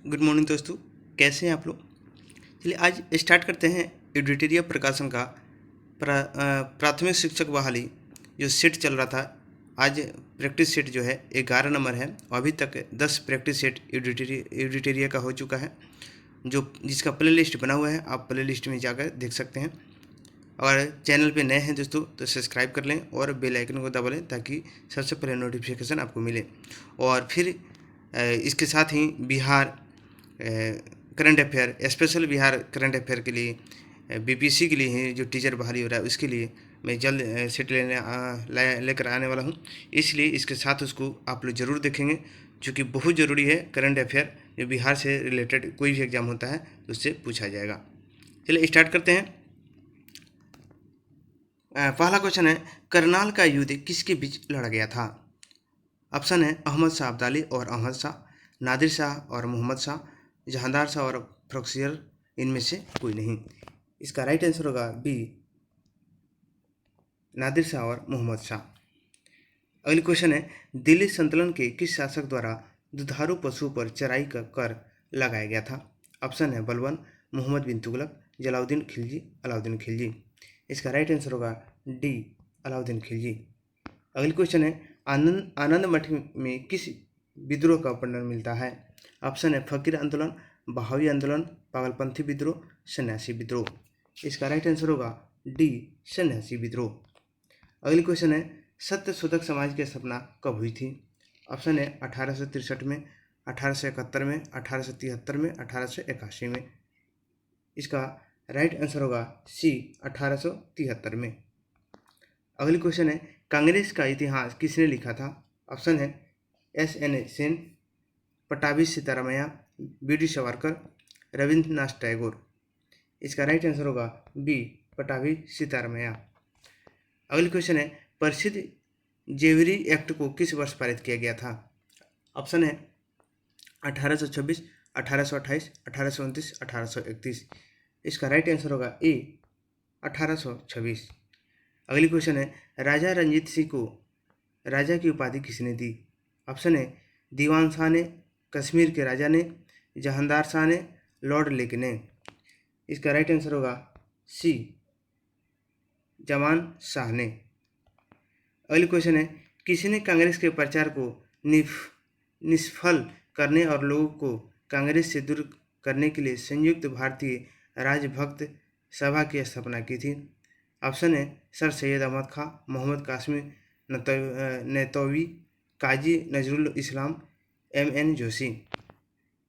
Good morning दोस्तों, कैसे हैं आप लोग। चलिए आज स्टार्ट करते हैं एडिटोरियल प्रकाशन का प्राथमिक शिक्षक बहाली जो सेट चल रहा था। आज प्रैक्टिस सेट जो है 11 नंबर है और अभी तक 10 प्रैक्टिस सेट एडिटोरियल का हो चुका है, जो जिसका प्ले लिस्ट बना हुआ है। आप प्ले लिस्ट में जाकर देख सकते हैं। और चैनल पे नए हैं दोस्तों तो सब्सक्राइब कर लें और बेल आइकन को दबा लें ताकि सबसे पहले नोटिफिकेशन आपको मिले। और फिर इसके साथ ही Bihar current affair, special Bihar current affair के लिए बीपीएससी के लिए है जो टीचर बहाली हो रहा है, उसके लिए मैं जल्द सेट लेकर आने वाला हूँ। इसलिए इसके साथ उसको आप लोग ज़रूर देखेंगे, क्योंकि बहुत ज़रूरी है। करंट अफेयर जो बिहार से रिलेटेड कोई भी एग्ज़ाम होता है तो उससे पूछा जाएगा। चलिए स्टार्ट करते हैं। पहला क्वेश्चन है, करनाल का युद्ध किसके बीच लड़ा गया था। ऑप्शन है अहमद शाह अब्दाली और अहमद शाह, नादिर शाह और मोहम्मद शाह, जहांदार शाह और फ्रक्सियर, इनमें से कोई नहीं। इसका राइट आंसर होगा बी, नादिर शाह और मोहम्मद शाह। अगली क्वेश्चन है, दिल्ली संतुलन के किस शासक द्वारा दुधारू पशु पर चराई का कर लगाया गया था। ऑप्शन है बलबन, मोहम्मद बिन तुगलक, जलाउद्दीन खिलजी, अलाउद्दीन खिलजी। इसका राइट आंसर होगा डी, अलाउद्दीन खिलजी। अगली क्वेश्चन है, आनंद मठ में किस विद्रोह का वर्णन मिलता है। ऑप्शन है फकीर आंदोलन, बहावी आंदोलन, पागलपंथी विद्रोह, सन्यासी विद्रोह। इसका राइट आंसर होगा डी, सन्यासी विद्रोह। अगली क्वेश्चन है, सत्य शोधक समाज की स्थापना कब हुई थी। ऑप्शन है 1863 में, 1871 में, 1873 में, 1881 में। इसका राइट आंसर होगा सी, 1873 में। अगली क्वेश्चन है, कांग्रेस का इतिहास किसने लिखा था। ऑप्शन है एस.एन. सेन, पटाभी सीतारामैया, बी.डी. सावरकर, रविंद्रनाथ टैगोर। इसका राइट आंसर होगा बी, पटाभी सीतारामैया। अगली क्वेश्चन है, प्रसिद्ध जेवरी एक्ट को किस वर्ष पारित किया गया था। ऑप्शन है 1826, 1828, 1829, 1831। इसका राइट आंसर होगा ए, 1826। अगली क्वेश्चन है, राजा रंजीत सिंह को राजा की उपाधि किसने दी। ऑप्शन है दीवान शाह ने, कश्मीर के राजा ने, जहांदार शाह ने, लॉर्ड लेक ने। इसका राइट आंसर होगा सी, जमान शाह ने। अगली क्वेश्चन है, किसने कांग्रेस के प्रचार को निष्फल करने और लोगों को कांग्रेस से दूर करने के लिए संयुक्त भारतीय राजभक्त सभा की स्थापना की थी। ऑप्शन है सर सैयद अहमद खां, मोहम्मद कासिम नैतवी, काजी नजरुल इस्लाम, M.N. जोशी।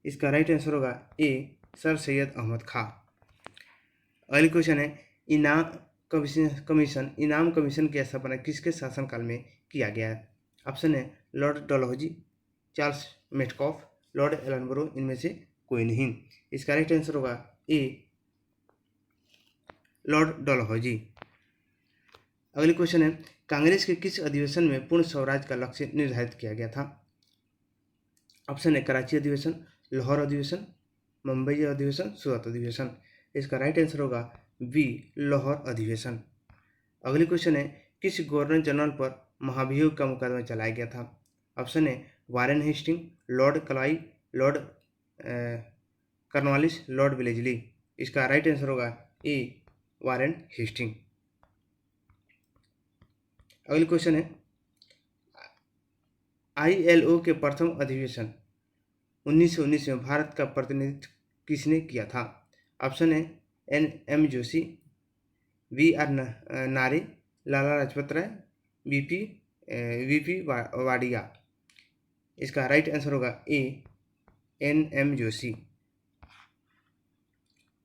इसका राइट आंसर होगा ए, सर सैयद अहमद खां। अगली क्वेश्चन है, इनाम कमीशन की स्थापना किसके शासनकाल में किया गया है। ऑप्शन है Lord Dalhousie, Charles Metcalfe, Lord Ellenborough, इनमें से कोई नहीं। इसका राइट आंसर होगा ए, लॉर्ड डलहौजी। अगली क्वेश्चन है, कांग्रेस के किस अधिवेशन में पूर्ण स्वराज का लक्ष्य निर्धारित किया गया था। ऑप्शन है कराची अधिवेशन, लाहौर अधिवेशन, मुंबई अधिवेशन, सूरत अधिवेशन। इसका राइट आंसर होगा बी, लाहौर अधिवेशन। अगली क्वेश्चन है, किस गवर्नर जनरल पर महाभियोग का मुकदमा चलाया गया था। ऑप्शन है Warren Hastings, Lord Clive, Lord Cornwallis, Lord Wellesley. इसका राइट आंसर होगा ए, वारेन हेस्टिंग। अगली क्वेश्चन है, ILO के प्रथम अधिवेशन 1919 में भारत का प्रतिनिधित्व किसने किया था। ऑप्शन है N.M. जोशी, V.R. नारे, लाला लाजपत राय, वीपी वाडिया। इसका राइट आंसर होगा ए, N.M. जोशी।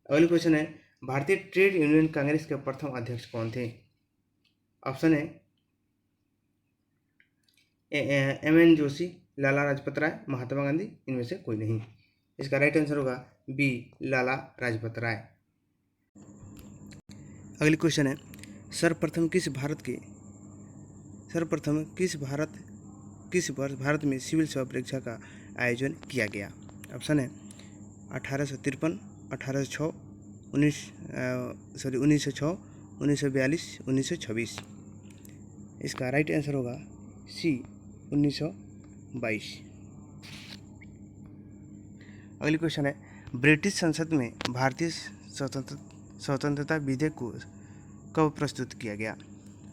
अगली क्वेश्चन है, भारतीय ट्रेड यूनियन कांग्रेस के प्रथम अध्यक्ष कौन थे। ऑप्शन है M.N. जोशी, लाला लाजपत राय, महात्मा गांधी, इनमें से कोई नहीं। इसका राइट आंसर होगा बी, लाला लाजपत राय। अगली क्वेश्चन है, सर्वप्रथम किस वर्ष भारत में सिविल सेवा परीक्षा का आयोजन किया गया। ऑप्शन है 1853, 1806, 1906, 1942, 1926। इसका राइट आंसर होगा सी, 1922। अगली क्वेश्चन है, ब्रिटिश संसद में भारतीय स्वतंत्रता विधेयक को कब प्रस्तुत किया गया?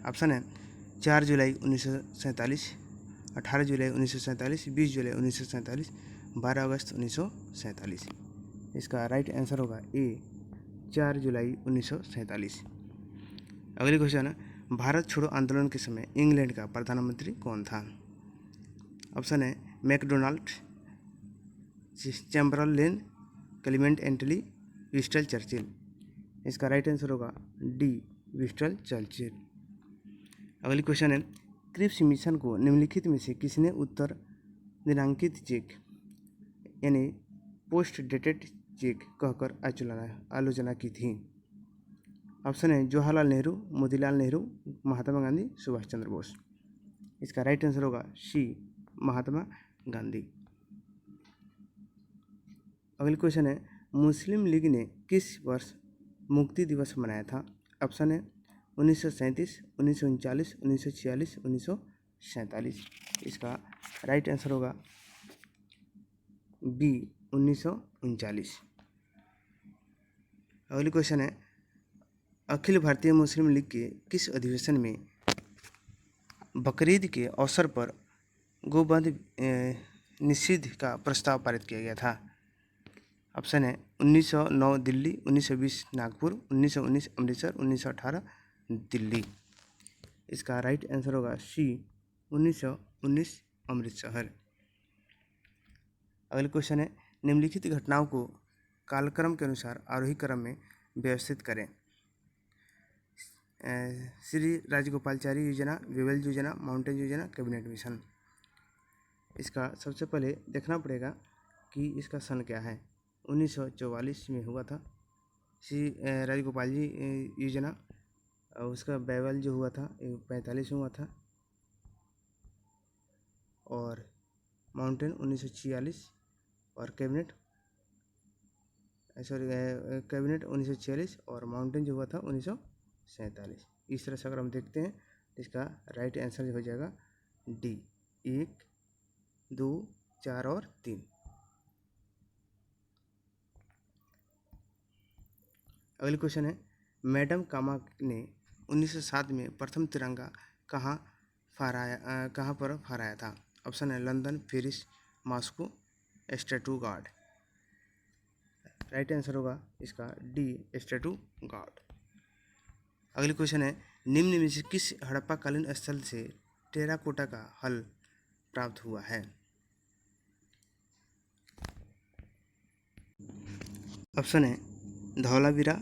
ऑप्शन है 4 जुलाई 1947, 18 जुलाई 1947, 20 जुलाई 1947, 12 अगस्त 1947। इसका राइट आंसर होगा ए 4 जुलाई 1947। अगली क्वेश्चन है, भारत छोड़ो आंदोलन के समय इंग्लैंड का प्रधानमंत्री कौन था? ऑप्शन है मैकडोनाल्ड, चैम्बरलेन, क्लेमेंट एटली, विंस्टन चर्चिल। इसका राइट आंसर होगा डी विंस्टन चर्चिल। अगली क्वेश्चन है, क्रिप्स मिशन को निम्नलिखित में से किसने उत्तर दिनांकित चेक यानी पोस्ट डेटेड चेक कहकर आलोचना की थी? ऑप्शन है जवाहरलाल नेहरू, मोतीलाल नेहरू, महात्मा गांधी, सुभाष चंद्र बोस। इसका राइट आंसर होगा सी महात्मा गांधी। अगली क्वेश्चन है, मुस्लिम लीग ने किस वर्ष मुक्ति दिवस मनाया था? ऑप्शन है 1937, 1939, 1946, 1947। इसका राइट आंसर होगा बी 1939। अगली क्वेश्चन है, अखिल भारतीय मुस्लिम लीग के किस अधिवेशन में बकरीद के अवसर पर गोवध निषिद्ध का प्रस्ताव पारित किया गया था? ऑप्शन है 1909 दिल्ली, 1920 नागपुर, 1919 अमृतसर, 1918 दिल्ली। इसका राइट आंसर होगा सी 1919 अमृतसर। अगले क्वेश्चन है, निम्नलिखित घटनाओं को कालक्रम के अनुसार आरोही क्रम में व्यवस्थित करें। श्री राजगोपालचारी योजना, वेवेल योजना, माउंटेन योजना, कैबिनेट मिशन। इसका सबसे पहले देखना पड़ेगा कि इसका सन क्या है। 1944 में हुआ था श्री राजगोपाल जी योजना, और उसका वेवेल जो हुआ था 45 में हुआ था, और माउंटेन 1946, और कैबिनेट 1946, और माउंटेन जो हुआ था 1947। इस तरह से अगर हम देखते हैं तो इसका राइट आंसर हो जाएगा डी 1, 2, 4 और 3। अगली क्वेश्चन है, मैडम कामा ने 1907 में प्रथम तिरंगा कहाँ पर फहराया था? ऑप्शन है London, Paris, Moscow, Stuttgart. Right answer होगा इसका डी स्टुटगार्ट। अगली क्वेश्चन है, निम्न में से किस हड़प्पाकालीन स्थल से टेराकोटा का हल प्राप्त हुआ है? ऑप्शन है धौलावीरा,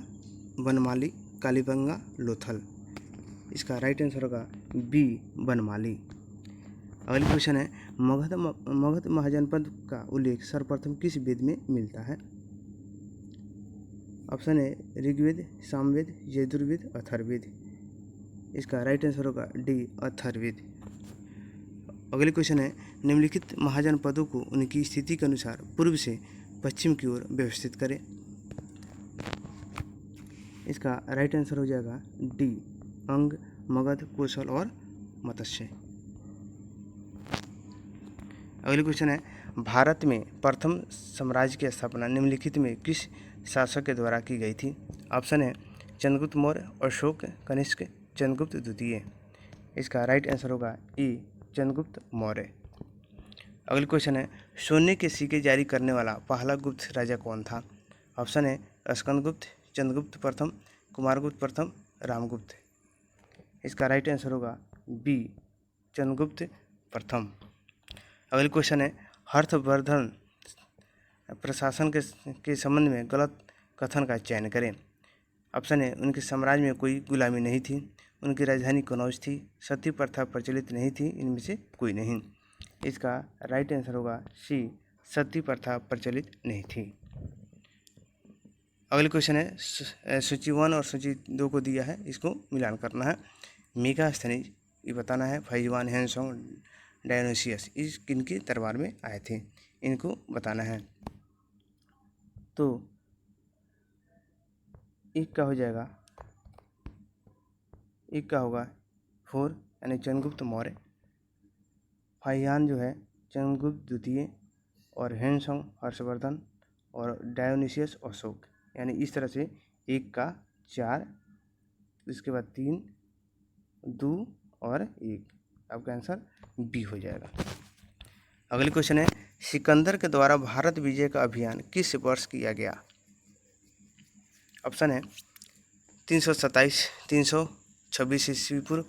बनमाली, कालीबंगा, लोथल। इसका राइट आंसर होगा बी बनमाली। अगली क्वेश्चन है, मगध महाजनपद का उल्लेख सर्वप्रथम किस वेद में मिलता है? ऑप्शन है ऋग्वेद, सामवेद, यजुर्वेद, अथर्ववेद। इसका राइट आंसर होगा डी अथर्ववेद। अगली क्वेश्चन है, निम्नलिखित महाजनपदों को उनकी स्थिति के अनुसार पूर्व से पश्चिम की ओर व्यवस्थित करें। इसका राइट आंसर हो जाएगा डी अंग, मगध, कौशल और मत्स्य। अगली क्वेश्चन है, भारत में प्रथम साम्राज्य की स्थापना निम्नलिखित में किस शासक के द्वारा की गई थी? ऑप्शन है चंद्रगुप्त मौर्य, अशोक, कनिष्क, चंद्रगुप्त द्वितीय। इसका राइट आंसर होगा ई चंद्रगुप्त मौर्य। अगली क्वेश्चन है, सोने के सिक्के जारी करने वाला पहला गुप्त राजा कौन था? ऑप्शन है स्कंदगुप्त, चंद्रगुप्त प्रथम, कुमारगुप्त प्रथम, रामगुप्त। इसका राइट आंसर होगा बी चंद्रगुप्त प्रथम। अगली क्वेश्चन है, हर्षवर्धन प्रशासन के संबंध में गलत कथन का चयन करें। ऑप्शन है उनके साम्राज्य में कोई गुलामी नहीं थी, उनकी राजधानी कनौज थी, सती प्रथा प्रचलित नहीं थी, इनमें से कोई नहीं। इसका राइट आंसर होगा सी सती प्रथा प्रचलित नहीं थी। अगली क्वेश्चन है, सूची 1 और सूची 2 को दिया है, इसको मिलान करना है। मेगास्थनीज ये बताना है, फैजवान, हैंसोंग, डायोनिसियस इस किनके दरबार में आए थे, इनको बताना है। तो एक का हो जाएगा, एक का होगा 4 यानी चंद्रगुप्त मौर्य, फाहियान जो है चंद्रगुप्त द्वितीय, और हैंसोंग हर्षवर्धन, और डायोनिसियस अशोक, यानी इस तरह से 1 का 4, इसके बाद 3, 2 और 1। आपका आंसर बी हो जाएगा। अगली क्वेश्चन है, सिकंदर के द्वारा भारत विजय का अभियान किस वर्ष किया गया? ऑप्शन है 327, 326 ईस्वी पूर्व,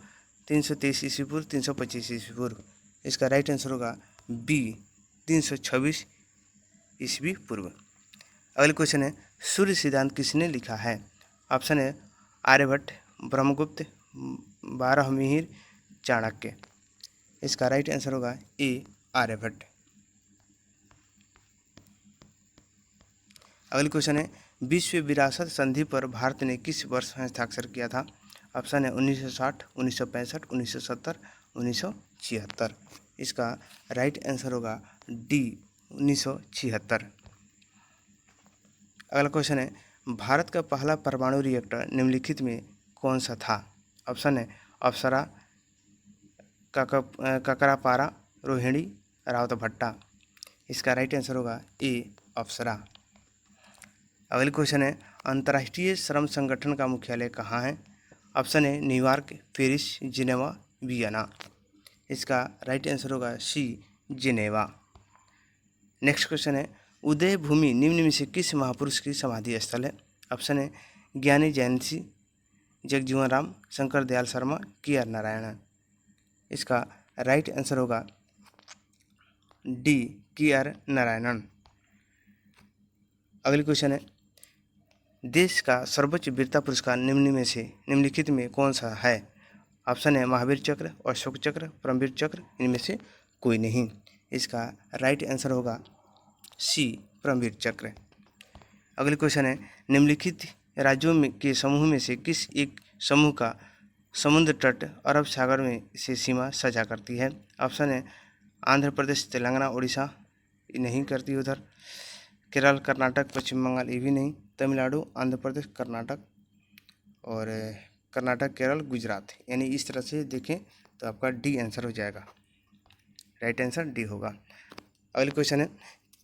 323 ईस्वी पूर्व, 325 ईस्वी पूर्व। इसका राइट आंसर होगा बी 326 ईस्वी पूर्व। अगले क्वेश्चन है, सूर्य सिद्धांत किसने लिखा है? ऑप्शन है आर्यभट्ट, ब्रह्मगुप्त, बारहमीर, चाणक्य। इसका राइट आंसर होगा ए आर्यभट्ट। अगली क्वेश्चन है, विश्व विरासत संधि पर भारत ने किस वर्ष हस्ताक्षर किया था? ऑप्शन है 1960, 1965, 1970, 1976। इसका राइट आंसर होगा डी 1976। अगला क्वेश्चन है, भारत का पहला परमाणु रिएक्टर निम्नलिखित में कौन सा था? ऑप्शन है अप्सरा, ककरापारा, रोहिणी, रावतभट्टा। इसका राइट आंसर होगा ए अप्सरा। अगली क्वेश्चन है, अंतर्राष्ट्रीय श्रम संगठन का मुख्यालय कहाँ है? ऑप्शन है न्यूयॉर्क, पेरिस, जिनेवा, वियना। इसका राइट आंसर होगा सी जिनेवा। नेक्स्ट क्वेश्चन है, उदय भूमि निम्न में से किस महापुरुष की समाधि स्थल है? ऑप्शन है ज्ञानी जैन सिंह, जगजीवन राम, शंकर दयाल शर्मा, के आर नारायण। इसका राइट आंसर होगा डी के आर नारायणन। अगली क्वेश्चन है, देश का सर्वोच्च वीरता पुरस्कार निम्नलिखित में कौन सा है? ऑप्शन है महावीर चक्र, अशोक चक्र, परमवीर चक्र, इनमें से कोई नहीं। इसका राइट आंसर होगा सी परमवीर चक्र। अगले क्वेश्चन है, निम्नलिखित राज्यों में के समूह में से किस एक समूह का समुद्र तट अरब सागर में से सीमा साझा करती है? ऑप्शन है आंध्र प्रदेश, तेलंगाना, उड़ीसा, नहीं करती उधर, केरल, कर्नाटक, पश्चिम बंगाल, ये भी नहीं, तमिलनाडु, आंध्र प्रदेश, कर्नाटक, और कर्नाटक, केरल, गुजरात, यानी इस तरह से देखें तो आपका डी आंसर हो जाएगा। राइट आंसर डी होगा। अगले क्वेश्चन है,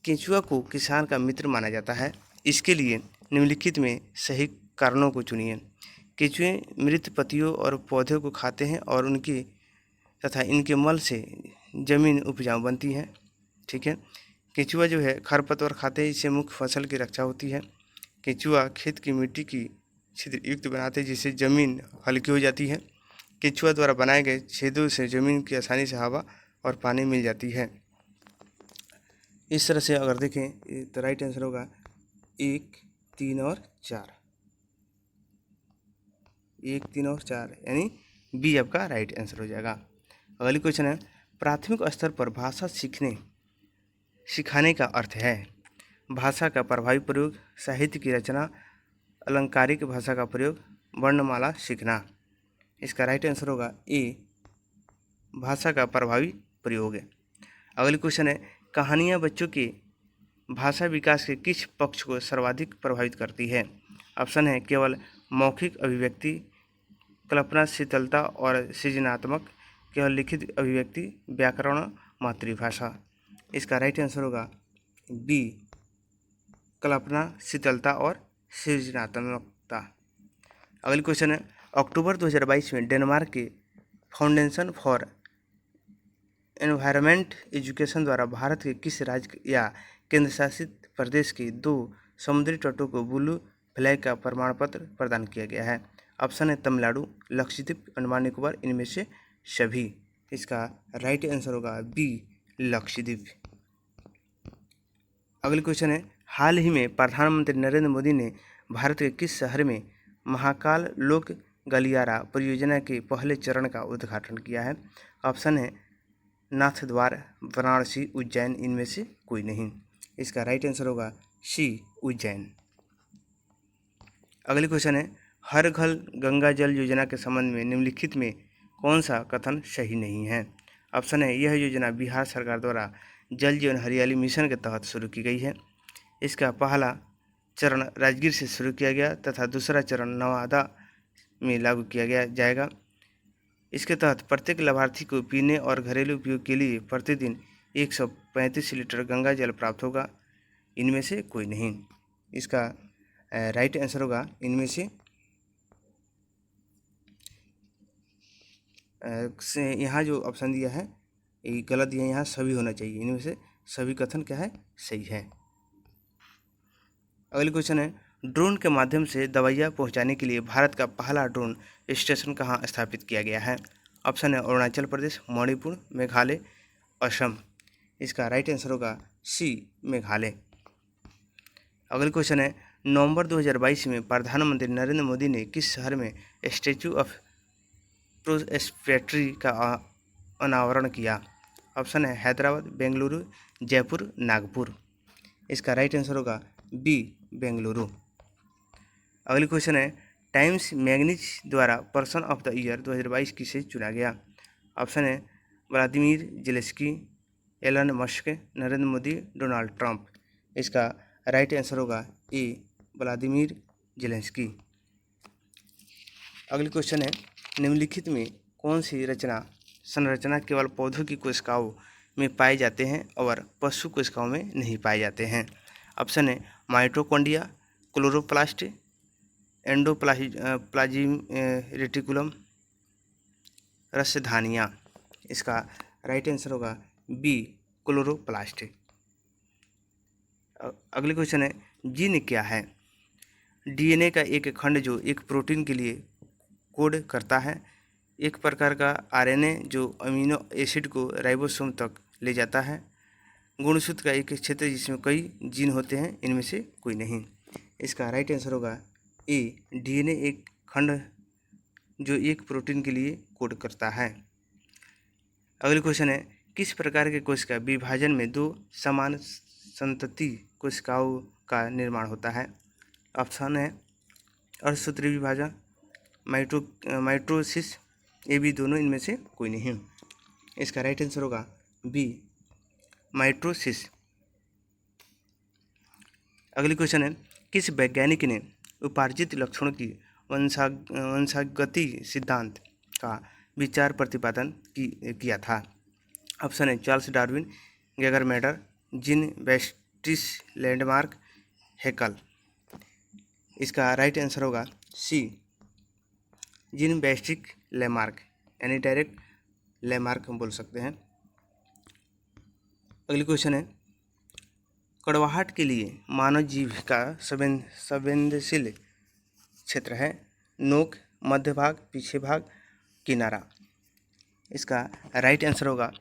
केंचुआ को किसान का मित्र माना जाता है, इसके लिए निम्नलिखित में सही कारणों को चुनिए। केंचुए मृत पत्तियों और पौधों को खाते हैं और उनके तथा इनके मल से जमीन उपजाऊ बनती है। ठीक है, केंचुआ जो है खरपतवार खाते हैं, इससे मुख्य फसल की रक्षा होती है। केंचुआ खेत की मिट्टी की छिद्र युक्त बनाते हैं, जिससे जमीन हल्की हो जाती है। केंचुआ द्वारा बनाए गए छेदों से जमीन की आसानी से हवा और पानी मिल जाती है। इस तरह से अगर देखें तो राइट आंसर होगा 1, 3 और 4। 1, 3 और 4, यानी बी आपका राइट आंसर हो जाएगा। अगली क्वेश्चन है, प्राथमिक स्तर पर भाषा सिखाने का अर्थ है। भाषा का प्रभावी प्रयोग, साहित्य की रचना, अलंकारिक भाषा का प्रयोग, वर्णमाला सीखना। इसका राइट आंसर होगा ए भाषा का प्रभावी प्रयोग है। अगली क्वेश्चन है, कहानियाँ बच्चों के भाषा विकास के किस पक्ष को सर्वाधिक प्रभावित करती है? ऑप्शन है केवल मौखिक अभिव्यक्ति, कल्पनाशीलता और सृजनात्मक, केवल लिखित अभिव्यक्ति, व्याकरण, मातृभाषा। इसका राइट आंसर होगा बी कल्पनाशीलता और सृजनात्मकता। अगली क्वेश्चन है, अक्टूबर 2022 में डेनमार्क के फाउंडेशन फॉर एनवायरनमेंट एजुकेशन द्वारा भारत के किस राज्य या केंद्र शासित प्रदेश के 2 समुद्री तटों को ब्लू फ्लैग का प्रमाण पत्र प्रदान किया गया है? ऑप्शन है तमिलनाडु, लक्षद्वीप, अंडमान निकोबार, इनमें से सभी। इसका राइट आंसर होगा बी लक्षद्वीप। अगली क्वेश्चन है, हाल ही में प्रधानमंत्री नरेंद्र मोदी ने भारत के किस शहर में महाकाल लोक गलियारा परियोजना के पहले चरण का उद्घाटन किया है? ऑप्शन है नाथद्वार, वाराणसी, उज्जैन, इनमें से कोई नहीं। इसका राइट आंसर होगा सी उज्जैन। अगली क्वेश्चन है, हर घर गंगा जल योजना के संबंध में निम्नलिखित में कौन सा कथन सही नहीं है? ऑप्शन है यह योजना बिहार सरकार द्वारा जल जीवन हरियाली मिशन के तहत शुरू की गई है। इसका पहला चरण राजगीर से शुरू किया गया तथा दूसरा चरण नवादा में लागू किया जाएगा। इसके तहत प्रत्येक लाभार्थी को पीने और घरेलू उपयोग के लिए प्रतिदिन 135 लीटर गंगा जल प्राप्त होगा। इनमें से कोई नहीं। इसका राइट आंसर होगा इनमें से यहाँ जो ऑप्शन दिया है ये गलत दिया है, यहाँ सभी होना चाहिए। इनमें से सभी कथन क्या है, सही है। अगली क्वेश्चन है, ड्रोन के माध्यम से दवाइयाँ पहुँचाने के लिए भारत का पहला ड्रोन स्टेशन कहाँ स्थापित किया गया है? ऑप्शन है अरुणाचल प्रदेश, मणिपुर, मेघालय, असम। इसका राइट आंसर होगा सी, मेघालय। अगली क्वेश्चन है, नवंबर 2022 में प्रधानमंत्री नरेंद्र मोदी ने किस शहर में स्टैचू ऑफ प्रोस्पेरिटी का अनावरण किया? ऑप्शन है हैदराबाद, बेंगलुरु, जयपुर, नागपुर। इसका राइट आंसर होगा बी, बेंगलुरु। अगली क्वेश्चन है, टाइम्स मैगजीन द्वारा पर्सन ऑफ द ईयर 2022 किसे चुना गया? ऑप्शन है Vladimir Zelensky, Elon Musk, Narendra Modi, Donald Trump. इसका राइट आंसर होगा ए, व्लादिमीर जेलेंस्की। अगली क्वेश्चन है, निम्नलिखित में कौन सी संरचना केवल पौधों की कोशिकाओं में पाए जाते हैं और पशु कोशिकाओं में नहीं पाए जाते हैं? ऑप्शन है माइटोकॉन्ड्रिया, क्लोरोप्लास्ट, एंडोप्लाज्म रेटिकुलम, रसधानियाँ। इसका राइट आंसर होगा बी, क्लोरोप्लास्ट। अगली क्वेश्चन है, जीन क्या है? डीएनए का एक खंड जो एक प्रोटीन के लिए कोड करता है, एक प्रकार का आरएनए जो अमीनो एसिड को राइबोसोम तक ले जाता है, गुणसूत्र का एक क्षेत्र जिसमें कई जीन होते हैं, इनमें से कोई नहीं। इसका राइट आंसर होगा ए, डीएनए एक खंड जो एक प्रोटीन के लिए कोड करता है। अगली क्वेश्चन है, किस प्रकार के कोशिका विभाजन में दो समान संतति कोशिकाओं का निर्माण होता है? ऑप्शन है अर्धसूत्री विभाजन, माइटोसिस, ये भी दोनों, इनमें से कोई नहीं। इसका राइट आंसर होगा बी, माइटोसिस। अगली क्वेश्चन है, किस वैज्ञानिक ने उपार्जित लक्षणों की वंशागति सिद्धांत का विचार प्रतिपादन किया था? ऑप्शन है Charles Darwin, Gregor Mendel, Jean Baptiste Lamarck, Haeckel. इसका राइट आंसर होगा सी, जीन बैप्टिस्ट लैंडमार्क, यानी डायरेक्ट लैंडमार्क हम बोल सकते हैं। अगली क्वेश्चन है, कड़वाहट के लिए मानव जीभ का संवेदनशील क्षेत्र है नोक, मध्य भाग, पीछे भाग, किनारा। इसका राइट आंसर होगा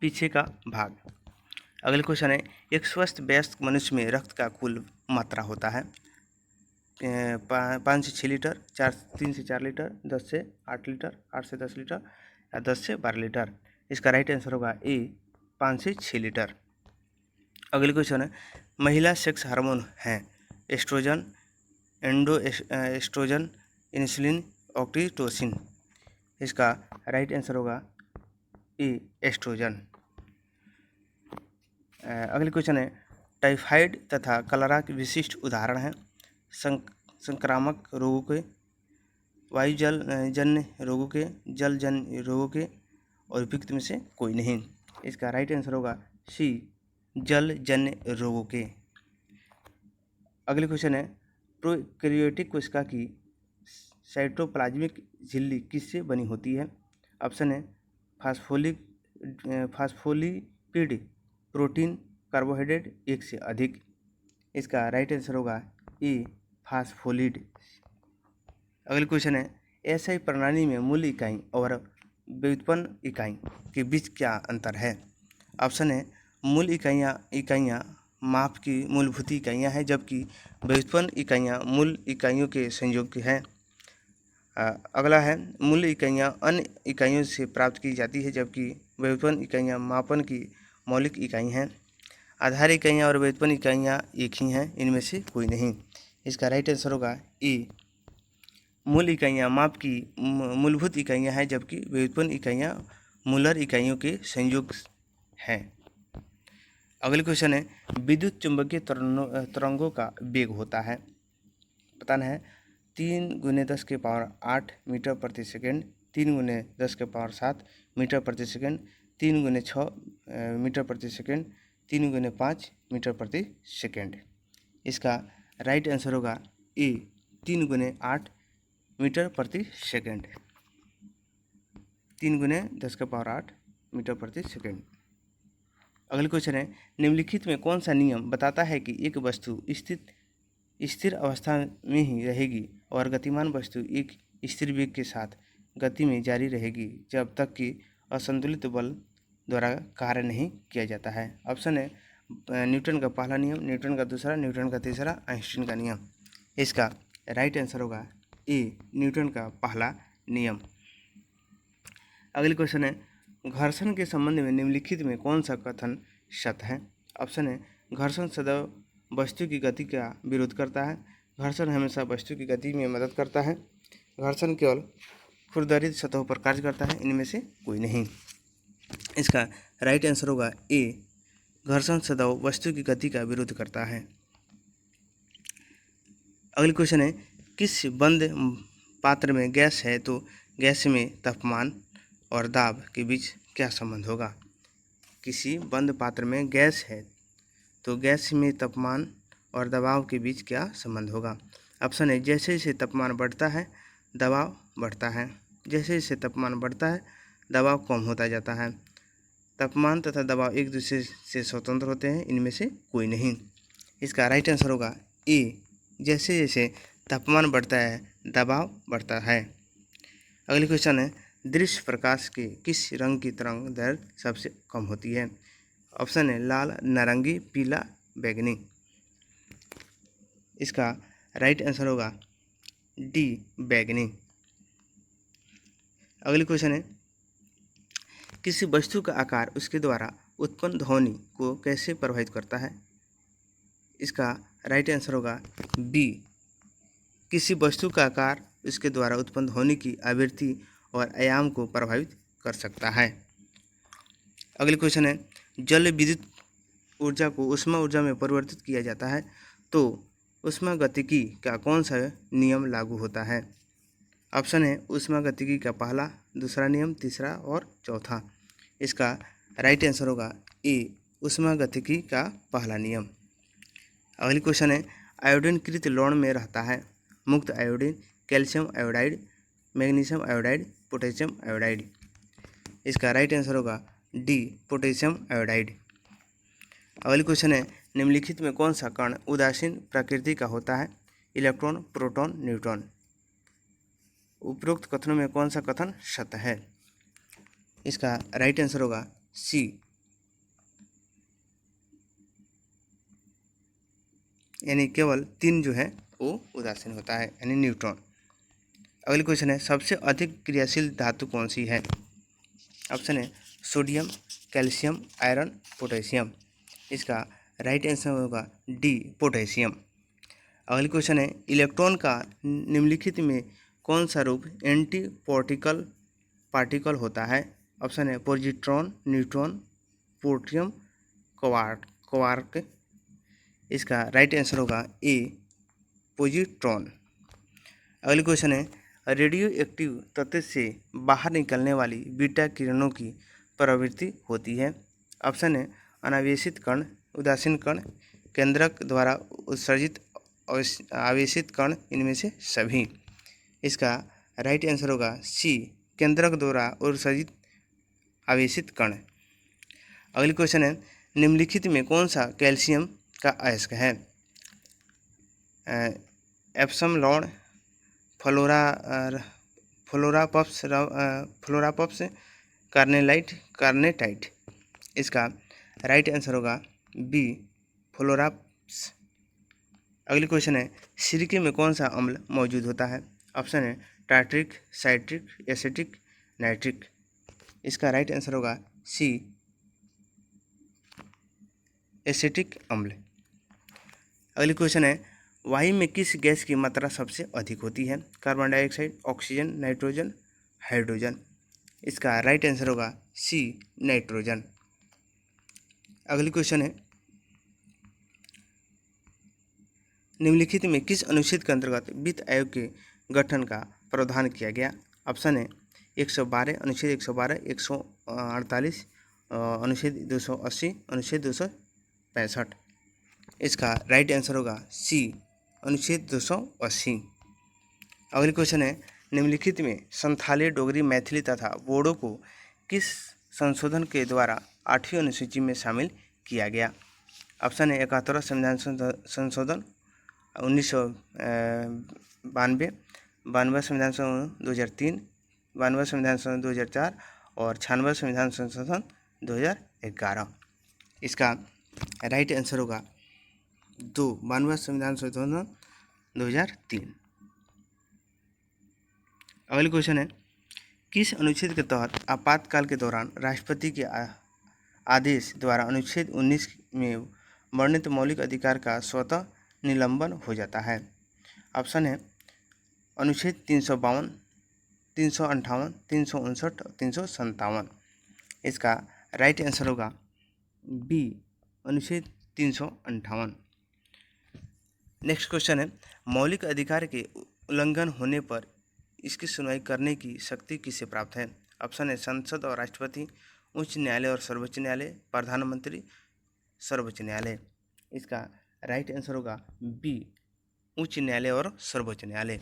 पीछे का भाग। अगले क्वेश्चन है, एक स्वस्थ वयस्क मनुष्य में रक्त का कुल मात्रा होता है 5 से 6 लीटर, 3 से 4 लीटर, 10 से 8 लीटर, 8 से 10 लीटर या 10 से 12 लीटर। इसका राइट आंसर होगा ए, 5 से 6 लीटर। अगले क्वेश्चन है, महिला सेक्स हार्मोन हैं एस्ट्रोजन, एस्ट्रोजन, इंसुलिन, ऑक्सीटोसिन। इसका राइट आंसर होगा ए, एस्ट्रोजन। अगले क्वेश्चन है, टाइफाइड तथा कलरा के विशिष्ट उदाहरण हैं संक्रामक रोगों के, वायुजन्य रोगों के, जलजन्य रोगों के, और उपयुक्त में से कोई नहीं। इसका राइट आंसर होगा सी, जलजन्य रोगों के। अगले क्वेश्चन है, प्रोकैरियोटिक कोशिका की साइटोप्लाज्मिक झिल्ली किससे बनी होती है? ऑप्शन है फास्फोलिपिड, प्रोटीन, कार्बोहाइड्रेट, एक से अधिक। इसका राइट आंसर होगा ए, फास्फोलिड। अगले क्वेश्चन है, एसआई प्रणाली में मूल इकाई और व्युत्पन्न इकाई के बीच क्या अंतर है? ऑप्शन है मूल इकाइयाँ माप की मूलभूत इकाइयाँ हैं, जबकि व्युत्पन्न इकाइयाँ मूल इकाइयों के संयोग हैं। अगला है, मूल इकाइयाँ अन्य इकाइयों से प्राप्त की जाती है, जबकि व्युत्पन्न इकाइयाँ मापन की मौलिक इकाई हैं। आधार इकाइयाँ और व्युत्पन्न इकाइयाँ एक ही हैं, इनमें से कोई नहीं। इसका राइट आंसर होगा ए, मूल इकाइयाँ माप की मूलभूत इकाइयाँ हैं, जबकि व्युत्पन्न इकाइयाँ मूलर इकाइयों के संयोग हैं। अगले क्वेश्चन है, विद्युत चुंबकीय तरंगों का वेग होता है, बताना है 3 × 10⁸ मीटर प्रति सेकेंड, 3 × 10⁷ मीटर प्रति सेकेंड, 3 × 6 मीटर प्रति सेकेंड, 3×5 मीटर प्रति सेकेंड। इसका राइट आंसर होगा ए 3×8 मीटर प्रति सेकेंड। 3×10⁸ अगले क्वेश्चन है, निम्नलिखित में कौन सा नियम बताता है कि एक वस्तु स्थिर अवस्था में ही रहेगी और गतिमान वस्तु एक स्थिर वेग के साथ गति में जारी रहेगी जब तक कि असंतुलित बल द्वारा कार्य नहीं किया जाता है। ऑप्शन है न्यूटन का पहला नियम, न्यूटन का दूसरा, न्यूटन का तीसरा, आइंस्टीन का नियम। इसका राइट आंसर होगा ए न्यूटन का पहला नियम। अगले क्वेश्चन है, घर्षण के संबंध में निम्नलिखित में कौन सा कथन सत्य है। ऑप्शन है घर्षण सदैव वस्तु की गति का विरोध करता है, घर्षण हमेशा वस्तु की गति में मदद करता है, घर्षण केवल खुरदरी सतहों पर कार्य करता है, इनमें से कोई नहीं। इसका राइट आंसर होगा ए घर्षण सदैव वस्तु की गति का विरोध करता है। अगले क्वेश्चन है, किस बंद पात्र में गैस है तो गैस में तापमान और दाब के बीच क्या संबंध होगा। किसी बंद पात्र में गैस है तो गैस में तापमान और दबाव के बीच क्या संबंध होगा। ऑप्शन है जैसे जैसे तापमान बढ़ता है दबाव बढ़ता है, जैसे जैसे तापमान बढ़ता है दबाव कम होता जाता है, तापमान तथा दबाव एक दूसरे से स्वतंत्र होते हैं, इनमें से कोई नहीं। इसका राइट आंसर होगा ए जैसे जैसे तापमान बढ़ता है दबाव बढ़ता है। अगले क्वेश्चन है, दृश्य प्रकाश के किस रंग की तरंग दैर्घ्य सबसे कम होती है। ऑप्शन है लाल, नारंगी, पीला, बैंगनी। इसका राइट आंसर होगा डी बैंगनी। अगले क्वेश्चन है, किसी वस्तु का आकार उसके द्वारा उत्पन्न ध्वनि को कैसे प्रभावित करता है। इसका राइट आंसर होगा बी किसी वस्तु का आकार उसके द्वारा उत्पन्न ध्वनि की आवृत्ति और आयाम को प्रभावित कर सकता है। अगले क्वेश्चन है, जल विद्युत ऊर्जा को ऊष्मा ऊर्जा में परिवर्तित किया जाता है तो ऊष्मागतिकी का कौन सा नियम लागू होता है। ऑप्शन है ऊष्मागतिकी का पहला, दूसरा नियम, तीसरा और चौथा। इसका राइट आंसर होगा ए ऊष्मागतिकी का पहला नियम। अगली क्वेश्चन है, आयोडीनकृत लवण में रहता है मुक्त iodine, calcium iodide, magnesium iodide, potassium iodide. इसका राइट आंसर होगा डी पोटेशियम आयोडाइड। अगली क्वेश्चन है, निम्नलिखित में कौन सा कण उदासीन प्रकृति का होता है। Electron, proton, neutron. उपरोक्त कथनों में कौन सा कथन सत्य है। इसका राइट आंसर होगा सी यानी केवल 3 जो है वो उदासीन होता है यानी न्यूट्रॉन। अगली क्वेश्चन है, सबसे अधिक क्रियाशील धातु कौन सी है। ऑप्शन है सोडियम, कैल्शियम, आयरन, पोटेशियम। इसका राइट आंसर होगा डी पोटेशियम। अगली क्वेश्चन है, इलेक्ट्रॉन का निम्नलिखित में कौन सा रूप एंटी पार्टिकल होता है। ऑप्शन है पॉजिट्रॉन, न्यूट्रॉन, प्रोटियम, क्वार्क। इसका राइट आंसर होगा ए पॉजिट्रॉन। अगली क्वेश्चन है, रेडियो एक्टिव तत्व से बाहर निकलने वाली बीटा किरणों की प्रवृत्ति होती है। ऑप्शन है अनावेशित कण, उदासीन कण, केंद्रक द्वारा उत्सर्जित आवेशित कण, इनमें से सभी। इसका राइट आंसर होगा सी केंद्रक द्वारा उत्सर्जित आवेशित कण। अगली क्वेश्चन है, निम्नलिखित में कौन सा कैल्शियम का अयस्क है। Epsom lord, fluorspar, carnotite. इसका राइट आंसर होगा बी फ्लोरापस। अगली क्वेश्चन है, सिरके में कौन सा अम्ल मौजूद होता है। ऑप्शन है टार्ट्रिक, साइट्रिक, एसिटिक, नाइट्रिक। इसका राइट आंसर होगा सी एसिटिक अम्ल। अगली क्वेश्चन है, वायु में किस गैस की मात्रा सबसे अधिक होती है। Carbon dioxide, oxygen, nitrogen, hydrogen. इसका राइट आंसर होगा सी नाइट्रोजन। अगली क्वेश्चन है, निम्नलिखित में किस अनुच्छेद के अंतर्गत वित्त आयोग के गठन का प्रावधान किया गया। ऑप्शन है 112, अनुच्छेद 112, 148, अनुच्छेद 280, अनुच्छेद 200 65। इसका राइट आंसर होगा सी, अनुच्छेद 280। अगली क्वेश्चन है, निम्नलिखित में संथाली, डोगरी, मैथिली तथा बोडो को किस संशोधन के द्वारा 8वीं अनुसूची में शामिल किया गया? ऑप्शन है 71वां संविधान संशोधन 1992, 92वां संविधान संशोधन 2003, 92वां संविधान संशोधन 2004 और 96वां संविधान संशोधन 2011। इसका राइट आंसर होगा 92वां संविधान संशोधन 2003। अगली क्वेश्चन है, किस अनुच्छेद के तहत आपातकाल के दौरान राष्ट्रपति के आदेश द्वारा अनुच्छेद 19 में वर्णित मौलिक अधिकार का स्वतः निलंबन हो जाता है? ऑप्शन है अनुच्छेद 352, 358, 359 और 357। इसका राइट आंसर होगा बी, अनुच्छेद 358। नेक्स्ट क्वेश्चन है, मौलिक अधिकार के उल्लंघन होने पर इसकी सुनवाई करने की शक्ति किसे प्राप्त है? ऑप्शन है संसद और राष्ट्रपति, उच्च न्यायालय और सर्वोच्च न्यायालय, प्रधानमंत्री, सर्वोच्च न्यायालय। इसका राइट आंसर होगा बी, उच्च न्यायालय और सर्वोच्च न्यायालय।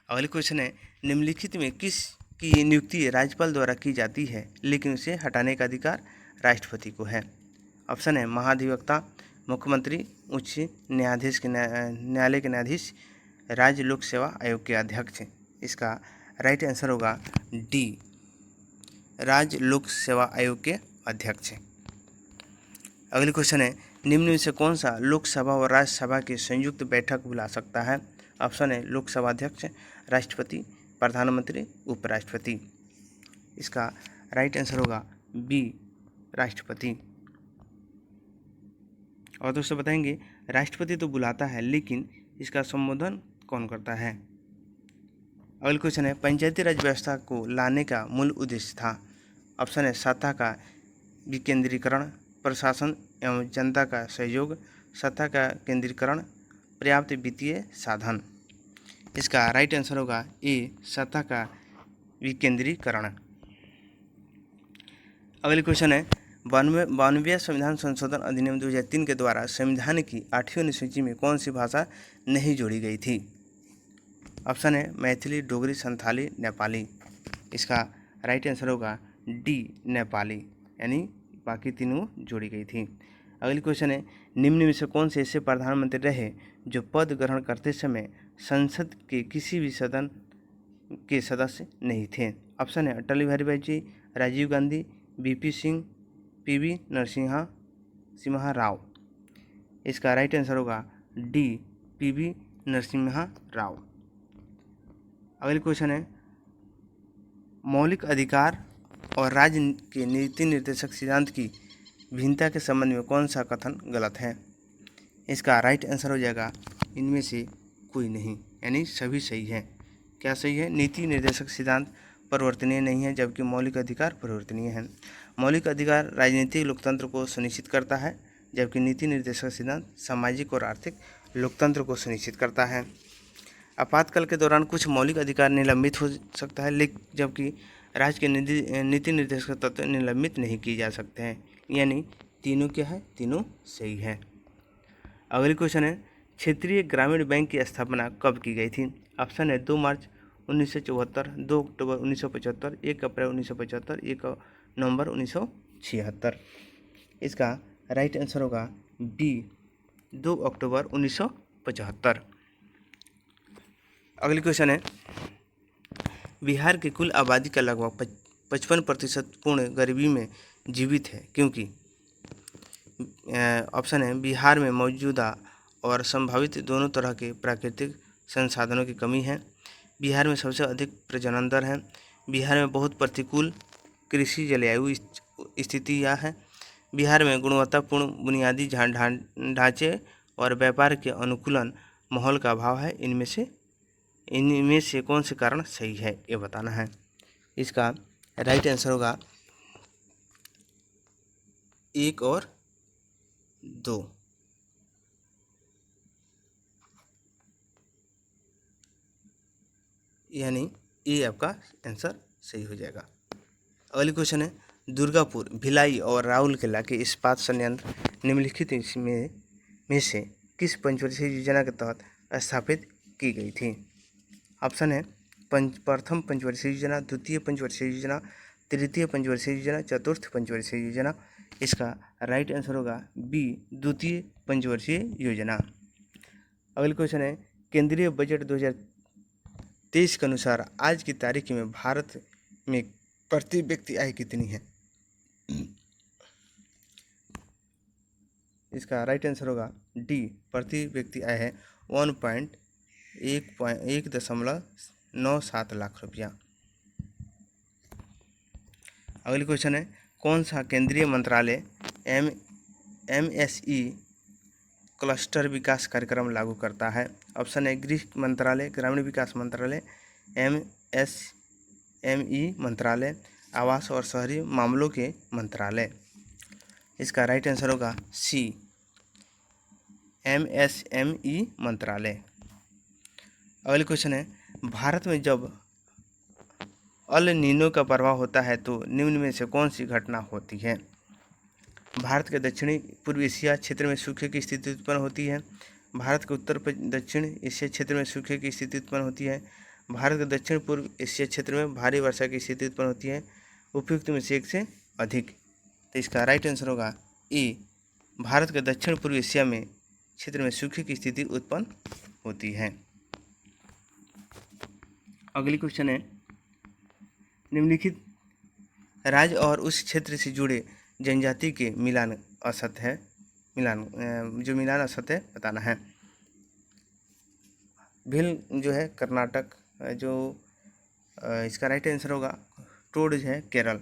अगली क्वेश्चन है, निम्नलिखित में किस की नियुक्ति राज्यपाल द्वारा की जाती है लेकिन उसे हटाने का अधिकार राष्ट्रपति को है? ऑप्शन है महाधिवक्ता, मुख्यमंत्री, उच्च न्यायाधीश के न्यायालय के न्यायाधीश, राज्य लोक सेवा आयोग के अध्यक्ष। इसका राइट आंसर होगा डी, राज्य लोक सेवा आयोग के अध्यक्ष। अगली क्वेश्चन है, निम्न में से कौन सा लोकसभा और राज्यसभा की संयुक्त बैठक बुला सकता है? ऑप्शन है लोकसभा अध्यक्ष, राष्ट्रपति, प्रधानमंत्री, उपराष्ट्रपति। इसका राइट आंसर होगा बी, राष्ट्रपति। और दोस्तों बताएंगे, राष्ट्रपति तो बुलाता है लेकिन इसका संबोधन कौन करता है? अगला क्वेश्चन है, पंचायती राज व्यवस्था को लाने का मूल उद्देश्य था? ऑप्शन है सत्ता का विकेंद्रीकरण, प्रशासन एवं जनता का सहयोग, सत्ता का केंद्रीकरण, पर्याप्त वित्तीय साधन। इसका राइट आंसर होगा ए, सत्ता का विकेंद्रीकरण। अगली क्वेश्चन है, 92वें संविधान संशोधन अधिनियम 2003 के द्वारा संविधान की 8वीं अनुसूची में कौन सी भाषा नहीं जोड़ी गई थी? ऑप्शन है मैथिली, डोगरी, संथाली, नेपाली। इसका राइट आंसर होगा डी, नेपाली, यानी बाकी तीनों जोड़ी गई थी। अगली क्वेश्चन है, निम्न में से कौन से ऐसे प्रधानमंत्री रहे जो पद ग्रहण करते समय संसद के किसी भी सदन के सदस्य नहीं थे? ऑप्शन है अटल बिहारी वाजपेयी, राजीव गांधी, बीपी सिंह, पीवी नरसिम्हा राव। इसका राइट आंसर होगा डी, पीवी नरसिम्हा राव। अगली क्वेश्चन है, मौलिक अधिकार और राज्य के नीति निर्देशक सिद्धांत की भिन्नता के संबंध में कौन सा कथन गलत है? इसका राइट आंसर हो जाएगा इनमें से कोई नहीं, यानी सभी सही है। क्या सही है? नीति निर्देशक सिद्धांत परिवर्तनीय नहीं है जबकि मौलिक अधिकार परिवर्तनीय है। मौलिक अधिकार राजनीतिक लोकतंत्र को सुनिश्चित करता है जबकि नीति निर्देशक सिद्धांत सामाजिक और आर्थिक लोकतंत्र को सुनिश्चित करता है। आपातकाल के दौरान कुछ मौलिक अधिकार निलंबित हो सकता है लेकिन जबकि राज्य के नीति निर्देशक तत्व निलंबित नहीं किए जा सकते हैं, यानी तीनों क्या है? तीनों सही है। अगली क्वेश्चन है, क्षेत्रीय ग्रामीण बैंक की स्थापना कब की गई थी? ऑप्शन है 2 मार्च 1974, 2 अक्टूबर 1975, 1 अप्रैल 1975, 1 नवंबर 1976। इसका राइट आंसर होगा बी, 2 अक्टूबर 1975। अगली क्वेश्चन है, बिहार की कुल आबादी का लगभग 55% पूर्ण गरीबी में जीवित है क्योंकि ऑप्शन है बिहार में मौजूदा और संभावित दोनों तरह के प्राकृतिक संसाधनों की कमी है, बिहार में सबसे अधिक प्रजनन दर है, बिहार में बहुत प्रतिकूल कृषि जलवायु स्थितियाँ है, बिहार में गुणवत्तापूर्ण बुनियादी ढांचे और व्यापार के अनुकूलन माहौल का अभाव है। इनमें से कौन से कारण सही है ये बताना है। इसका राइट आंसर होगा 1 और 2। यानी ये आपका आंसर सही हो जाएगा। अगली क्वेश्चन है, दुर्गापुर, भिलाई और राउरकेला के इस्पात संयंत्र निम्नलिखित में से किस पंचवर्षीय योजना के तहत स्थापित की गई थी? ऑप्शन है प्रथम पंचवर्षीय योजना, द्वितीय पंचवर्षीय योजना, तृतीय पंचवर्षीय योजना, चतुर्थ पंचवर्षीय योजना। इसका राइट आंसर होगा बी, द्वितीय पंचवर्षीय योजना। अगला क्वेश्चन है केंद्रीय बजट 2023 के अनुसार आज की तारीख में भारत में प्रति व्यक्ति आय कितनी है? इसका राइट आंसर होगा डी, प्रति व्यक्ति आय है 1.97 लाख रुपया। अगली क्वेश्चन है कौन सा केंद्रीय मंत्रालय MSE क्लस्टर विकास कार्यक्रम लागू करता है? ऑप्शन है गृह मंत्रालय, ग्रामीण विकास मंत्रालय, MSME मंत्रालय, आवास और शहरी मामलों के मंत्रालय। इसका राइट आंसर होगा सी, MSME मंत्रालय। अगले क्वेश्चन है भारत में जब अल नीनो का प्रभाव होता है तो निम्न में से कौन सी घटना होती है? भारत के दक्षिणी पूर्व एशिया क्षेत्र में सूखे की स्थिति उत्पन्न होती है। भारत के उत्तर दक्षिण एशिया क्षेत्र में सूखे की स्थिति उत्पन्न होती है। भारत के दक्षिण पूर्व एशिया क्षेत्र में भारी वर्षा की स्थिति उत्पन्न होती है। उपयुक्त में से एक से अधिक। तो इसका राइट आंसर होगा ए, भारत के दक्षिण पूर्व एशिया में क्षेत्र में सूखे की स्थिति उत्पन्न होती है। अगली क्वेश्चन है निम्नलिखित राज्य और उस क्षेत्र से जुड़े जनजाति के मिलान असत है, जो मिलान असत है बताना है। भील जो है कर्नाटक, जो इसका राइट आंसर होगा टोड जो है केरल।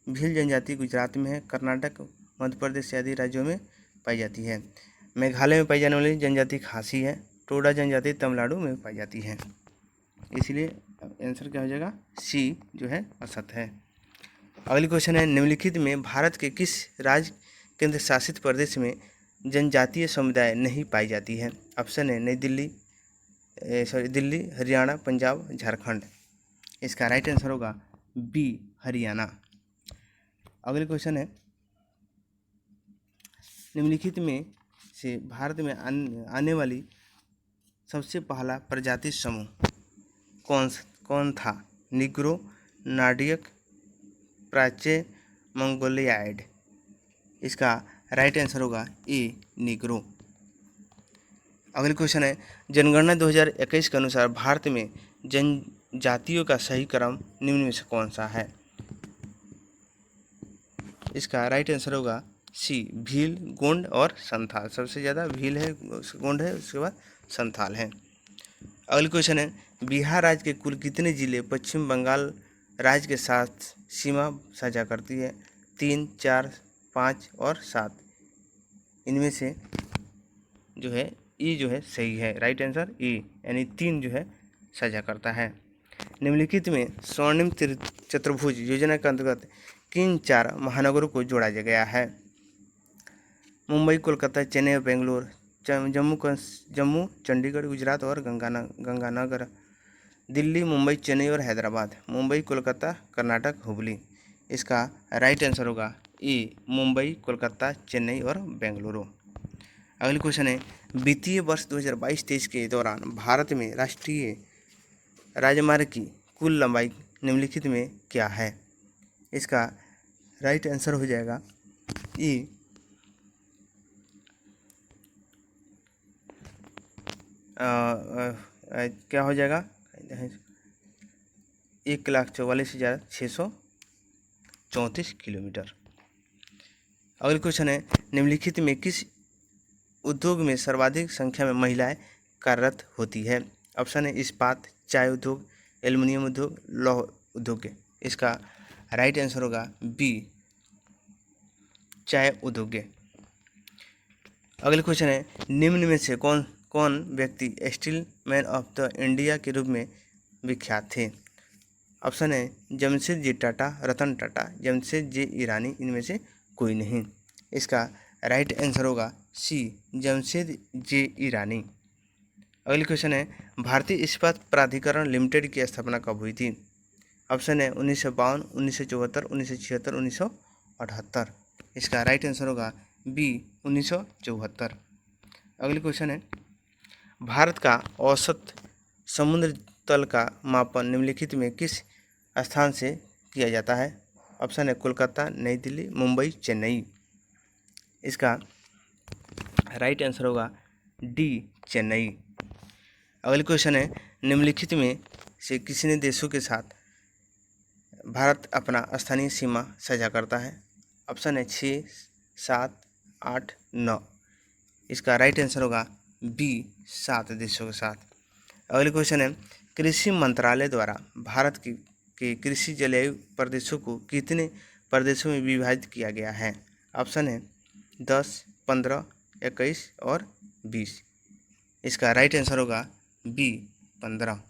भील जनजाति गुजरात में है, कर्नाटक, मध्य प्रदेश आदि राज्यों में पाई जाती है। मेघालय में पाई जाने वाली जनजाति खासी है। टोडा जनजाति तमिलनाडु में पाई जाती है। इसलिए आंसर क्या हो जाएगा सी जो है असत है। अगली क्वेश्चन है निम्नलिखित में भारत के किस राज्य केंद्र शासित प्रदेश में जनजातीय समुदाय नहीं पाई जाती है? ऑप्शन है नई दिल्ली, दिल्ली, हरियाणा, पंजाब, झारखंड। इसका राइट आंसर होगा बी, हरियाणा। अगली क्वेश्चन है निम्नलिखित में से भारत में आने वाली सबसे पहला प्रजाति समूह कौन था? निग्रो, नाडियक, प्राच्य, मंगोलियाइड। इसका राइट आंसर होगा ए, निग्रो। अगली क्वेश्चन है जनगणना 2021 के अनुसार भारत में जनजातियों का सही क्रम निम्न में से कौन सा है? इसका राइट आंसर होगा सी, भील, गोंड और संथाल। सबसे ज़्यादा भील है, गोंड है, उसके बाद संथाल है। अगली क्वेश्चन है बिहार राज्य के कुल कितने जिले पश्चिम बंगाल राज्य के साथ सीमा साझा करती है? 3, 4, 5 और 7। इनमें से जो है ई जो है सही है, राइट आंसर ई, यानी 3 जो है साझा करता है। निम्नलिखित में स्वर्णिम चतुर्भुज योजना के अंतर्गत किन 4 महानगरों को जोड़ा गया है? मुंबई, कोलकाता, चेन्नई और बेंगलोर, जम्मू, चंडीगढ़, गुजरात और गंगानगर। दिल्ली, मुंबई, चेन्नई और हैदराबाद। मुंबई, कोलकाता, कर्नाटक, हुबली। इसका राइट आंसर होगा ए, मुंबई, कोलकाता, चेन्नई और बेंगलुरु। अगली क्वेश्चन है वित्तीय वर्ष 2022-23 के दौरान भारत में राष्ट्रीय राजमार्ग की कुल लंबाई निम्नलिखित में क्या है? इसका राइट आंसर हो जाएगा ई, क्या हो जाएगा 1,44,634 किलोमीटर। अगली क्वेश्चन है निम्नलिखित में किस उद्योग में सर्वाधिक संख्या में महिलाएं कार्यरत होती है? ऑप्शन है इस्पात, चाय उद्योग, एल्युमिनियम उद्योग, लौह उद्योग। इसका राइट आंसर होगा बी, चाय उद्योग। अगले क्वेश्चन है निम्न में से कौन व्यक्ति steel man of the India के रूप में विख्यात थे? ऑप्शन है जमशेदजी टाटा, रतन टाटा, जमशेदजी ईरानी, इनमें से कोई नहीं। इसका राइट आंसर होगा सी, जमशेदजी ईरानी। अगली क्वेश्चन है भारतीय इस्पात प्राधिकरण लिमिटेड की स्थापना कब हुई थी? ऑप्शन है 1952, 1974, 1976, 1978। इसका राइट आंसर होगा बी 1974। अगली क्वेश्चन है, भारत का औसत समुद्र तल का मापन निम्नलिखित में किस स्थान से किया जाता है? ऑप्शन है कोलकाता, नई दिल्ली, मुंबई, चेन्नई। इसका राइट आंसर होगा डी चेन्नई। अगली क्वेश्चन है, निम्नलिखित में से किसी देशों के साथ भारत अपना स्थानीय सीमा साझा करता है? ऑप्शन है 6, 7, 8, 9। इसका राइट आंसर होगा बी 7 देशों के साथ। अगली क्वेश्चन है, कृषि मंत्रालय द्वारा भारत के कृषि जलवायु प्रदेशों को कितने प्रदेशों में विभाजित किया गया है? ऑप्शन है 10, 15, 21 और 20। इसका राइट आंसर होगा बी 15।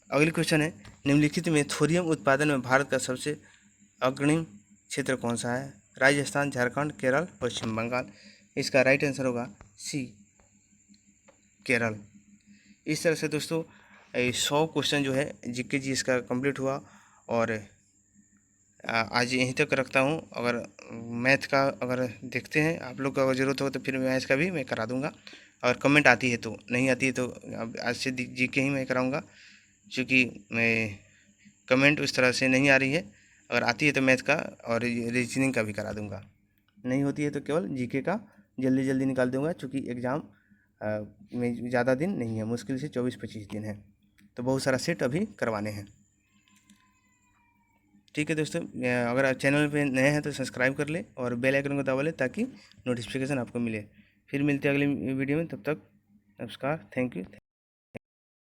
अगली क्वेश्चन है, निम्नलिखित में थोरियम उत्पादन में भारत का सबसे अग्रणी क्षेत्र कौन सा है? राजस्थान, झारखंड, केरल, पश्चिम बंगाल। इसका राइट आंसर होगा सी केरल। इस तरह से दोस्तों 100 क्वेश्चन जो है जीके जी इसका कंप्लीट हुआ और आज यहीं तक रखता हूँ। अगर मैथ का अगर देखते हैं आप लोग को अगर ज़रूरत हो तो फिर मैथ का भी मैं करा दूँगा। और कमेंट आती है तो, नहीं आती है तो अब आज से जीके ही मैं कराऊँगा, क्योंकि मैं कमेंट उस तरह से नहीं आ रही है। अगर आती है तो मैथ का और रीजनिंग का भी करा दूँगा, नहीं होती है तो केवल जीके का जल्दी जल्दी निकाल दूँगा, क्योंकि एग्ज़ाम में ज़्यादा दिन नहीं है, मुश्किल से 24-25 दिन है, तो बहुत सारा सेट अभी करवाने हैं। ठीक है दोस्तों, अगर आप चैनल पे नए हैं तो सब्सक्राइब कर ले और बेल आइकन को दबा ले ताकि नोटिफिकेशन आपको मिले। फिर मिलते हैं अगली वीडियो में, तब तक नमस्कार, थैंक यू।